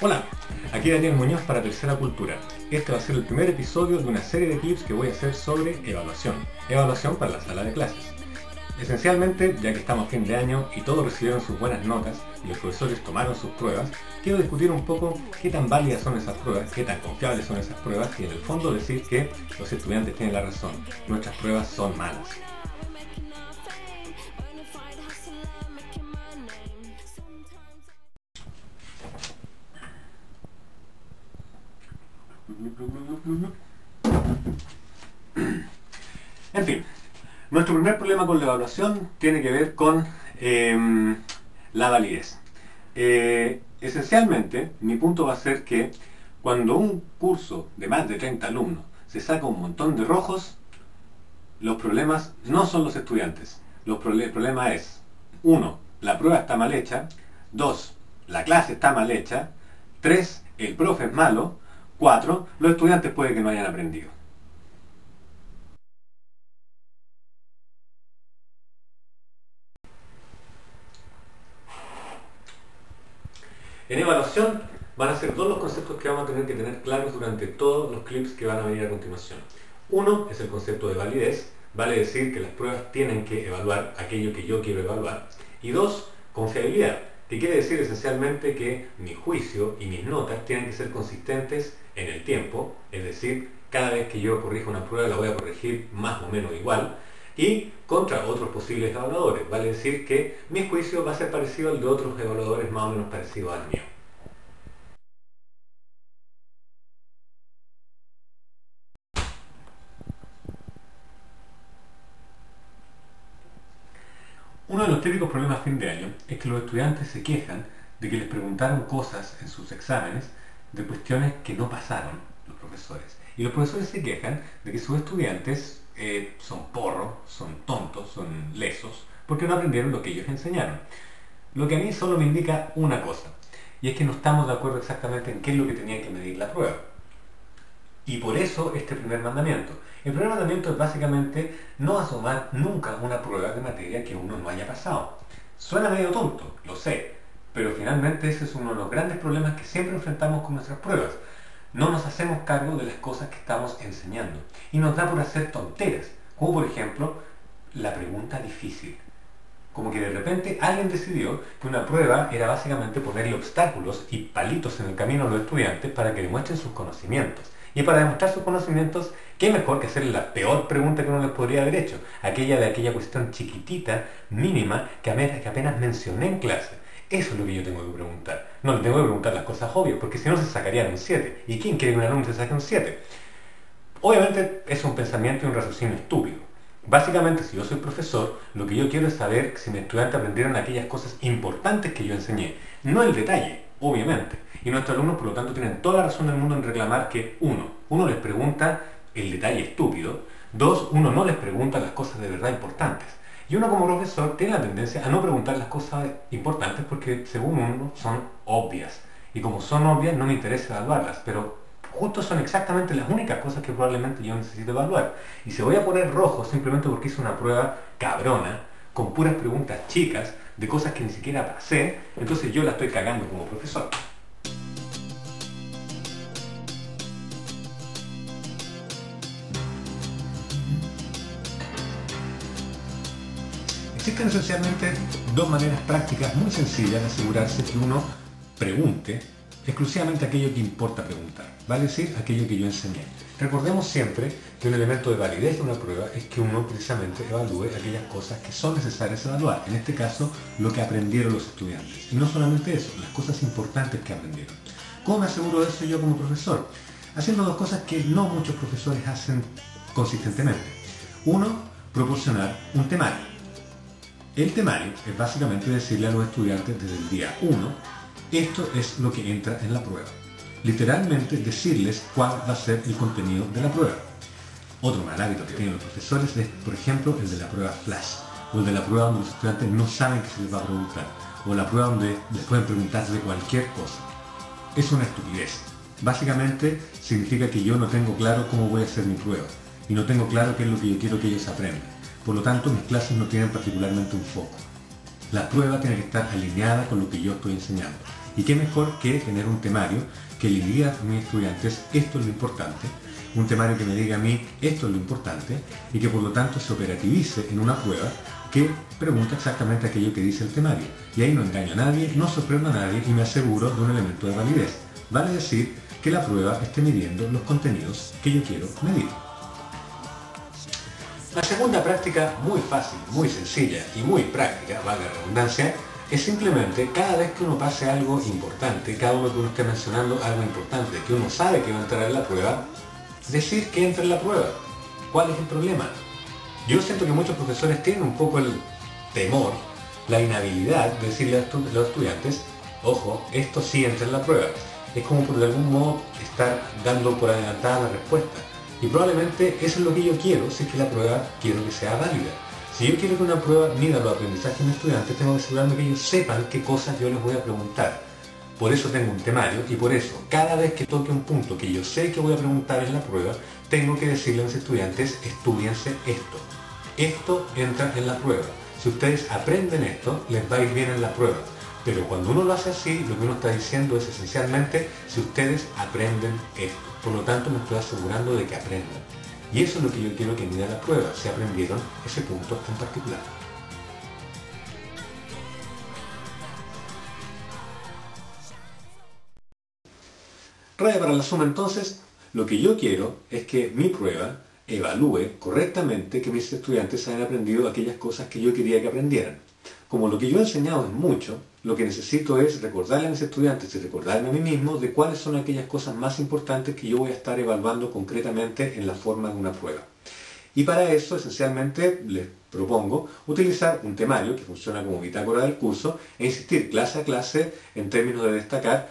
Hola, aquí Daniel Muñoz para Tercera Cultura. Este va a ser el primer episodio de una serie de clips que voy a hacer sobre evaluación. Evaluación para la sala de clases. Esencialmente, ya que estamos a fin de año y todos recibieron sus buenas notas y los profesores tomaron sus pruebas, quiero discutir un poco qué tan válidas son esas pruebas, qué tan confiables son esas pruebas y en el fondo decir que los estudiantes tienen la razón. Nuestras pruebas son malas. En fin, nuestro primer problema con la evaluación tiene que ver con la validez. Esencialmente, mi punto va a ser que cuando un curso de más de 30 alumnos se saca un montón de rojos, los problemas no son los estudiantes. El problema es, 1, la prueba está mal hecha, 2, la clase está mal hecha, 3, el profe es malo, 4, los estudiantes puede que no hayan aprendido. En evaluación van a ser dos los conceptos que vamos a tener que tener claros durante todos los clips que van a venir a continuación. Uno es el concepto de validez, vale decir que las pruebas tienen que evaluar aquello que yo quiero evaluar. Y dos, confiabilidad, que quiere decir esencialmente que mi juicio y mis notas tienen que ser consistentes en el tiempo, es decir, cada vez que yo corrija una prueba la voy a corregir más o menos igual, y contra otros posibles evaluadores, vale decir que mi juicio va a ser parecido al de otros evaluadores más o menos parecido al mío. Uno de los típicos problemas a fin de año es que los estudiantes se quejan de que les preguntaron cosas en sus exámenes de cuestiones que no pasaron los profesores. Y los profesores se quejan de que sus estudiantes son porros, son tontos, son lesos, porque no aprendieron lo que ellos enseñaron. Lo que a mí solo me indica una cosa, y es que no estamos de acuerdo exactamente en qué es lo que tenía que medir la prueba. Y por eso este primer mandamiento. El primer mandamiento es básicamente no asomar nunca una prueba de materia que uno no haya pasado. Suena medio tonto, lo sé, pero finalmente ese es uno de los grandes problemas que siempre enfrentamos con nuestras pruebas. No nos hacemos cargo de las cosas que estamos enseñando y nos da por hacer tonteras, como por ejemplo la pregunta difícil. Como que de repente alguien decidió que una prueba era básicamente ponerle obstáculos y palitos en el camino a los estudiantes para que demuestren sus conocimientos. Y para demostrar sus conocimientos, ¿qué mejor que hacerle la peor pregunta que uno les podría haber hecho? Aquella cuestión chiquitita, mínima, que apenas mencioné en clase. Eso es lo que yo tengo que preguntar. No le tengo que preguntar las cosas obvias, porque si no se sacarían un 7. ¿Y quién quiere que un alumno se saque un 7? Obviamente es un pensamiento y un raciocinio estúpido. Básicamente, si yo soy profesor, lo que yo quiero es saber si mis estudiantes aprendieron aquellas cosas importantes que yo enseñé, no el detalle, obviamente. Y nuestros alumnos, por lo tanto, tienen toda la razón del mundo en reclamar que, uno les pregunta el detalle estúpido, 2, uno no les pregunta las cosas de verdad importantes. Y uno como profesor tiene la tendencia a no preguntar las cosas importantes porque, según uno, son obvias. Y como son obvias, no me interesa evaluarlas, pero justo son exactamente las únicas cosas que probablemente yo necesito evaluar. Y si voy a poner rojo simplemente porque hice una prueba cabrona, con puras preguntas chicas, de cosas que ni siquiera pasé, entonces yo la estoy cagando como profesor. Existen esencialmente dos maneras prácticas muy sencillas de asegurarse que uno pregunte exclusivamente aquello que importa preguntar, vale decir, aquello que yo enseñé. Recordemos siempre que un elemento de validez de una prueba es que uno precisamente evalúe aquellas cosas que son necesarias evaluar, en este caso, lo que aprendieron los estudiantes. Y no solamente eso, las cosas importantes que aprendieron. ¿Cómo me aseguro de eso yo como profesor? Haciendo dos cosas que no muchos profesores hacen consistentemente. Uno, proporcionar un temario. El temario es básicamente decirle a los estudiantes desde el día 1, esto es lo que entra en la prueba. Literalmente decirles cuál va a ser el contenido de la prueba. Otro mal hábito que tienen los profesores es, por ejemplo, el de la prueba flash, o el de la prueba donde los estudiantes no saben qué se les va a preguntar, o la prueba donde les pueden preguntar de cualquier cosa. Es una estupidez. Básicamente significa que yo no tengo claro cómo voy a hacer mi prueba, y no tengo claro qué es lo que yo quiero que ellos aprendan. Por lo tanto, mis clases no tienen particularmente un foco. La prueba tiene que estar alineada con lo que yo estoy enseñando. Y qué mejor que tener un temario que le diga a mis estudiantes esto es lo importante, un temario que me diga a mí esto es lo importante y que por lo tanto se operativice en una prueba que pregunta exactamente aquello que dice el temario. Y ahí no engaño a nadie, no sorprendo a nadie y me aseguro de un elemento de validez. Vale decir que la prueba esté midiendo los contenidos que yo quiero medir. La segunda práctica, muy fácil, muy sencilla y muy práctica, valga la redundancia, es simplemente cada vez que uno pase algo importante, cada uno que uno esté mencionando algo importante, que uno sabe que va a entrar en la prueba, decir que entra en la prueba. ¿Cuál es el problema? Yo siento que muchos profesores tienen un poco el temor, la inhabilidad de decirle a los estudiantes, ojo, esto sí entra en la prueba. Es como por de algún modo estar dando por adelantada la respuesta. Y probablemente eso es lo que yo quiero, si es que la prueba quiero que sea válida. Si yo quiero que una prueba mida los aprendizajes de mis estudiantes, tengo que asegurarme que ellos sepan qué cosas yo les voy a preguntar. Por eso tengo un temario y por eso cada vez que toque un punto que yo sé que voy a preguntar en la prueba, tengo que decirle a mis estudiantes, estúdiense esto. Esto entra en la prueba. Si ustedes aprenden esto, les va a ir bien en la prueba. Pero cuando uno lo hace así, lo que uno está diciendo es esencialmente, si ustedes aprenden esto. Por lo tanto, me estoy asegurando de que aprendan. Y eso es lo que yo quiero que mida la prueba, si aprendieron ese punto en particular. Raya para la suma entonces, lo que yo quiero es que mi prueba evalúe correctamente que mis estudiantes hayan aprendido aquellas cosas que yo quería que aprendieran. Como lo que yo he enseñado es mucho, lo que necesito es recordarle a mis estudiantes y recordarme a mí mismo de cuáles son aquellas cosas más importantes que yo voy a estar evaluando concretamente en la forma de una prueba. Y para eso, esencialmente, les propongo utilizar un temario que funciona como bitácora del curso e insistir clase a clase en términos de destacar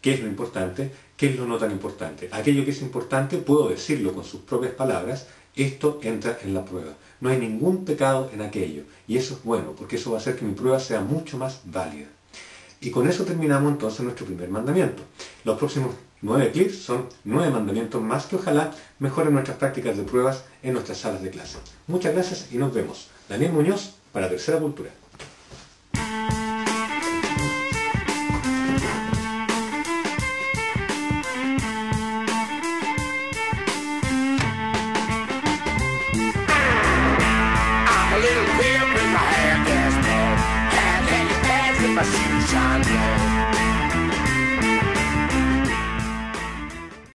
qué es lo importante, qué es lo no tan importante. Aquello que es importante puedo decirlo con sus propias palabras, esto entra en la prueba. No hay ningún pecado en aquello. Y eso es bueno, porque eso va a hacer que mi prueba sea mucho más válida. Y con eso terminamos entonces nuestro primer mandamiento. Los próximos 9 clips son 9 mandamientos más que ojalá mejoren nuestras prácticas de pruebas en nuestras salas de clase. Muchas gracias y nos vemos. Daniel Muñoz para Tercera Cultura. My shoes shine red.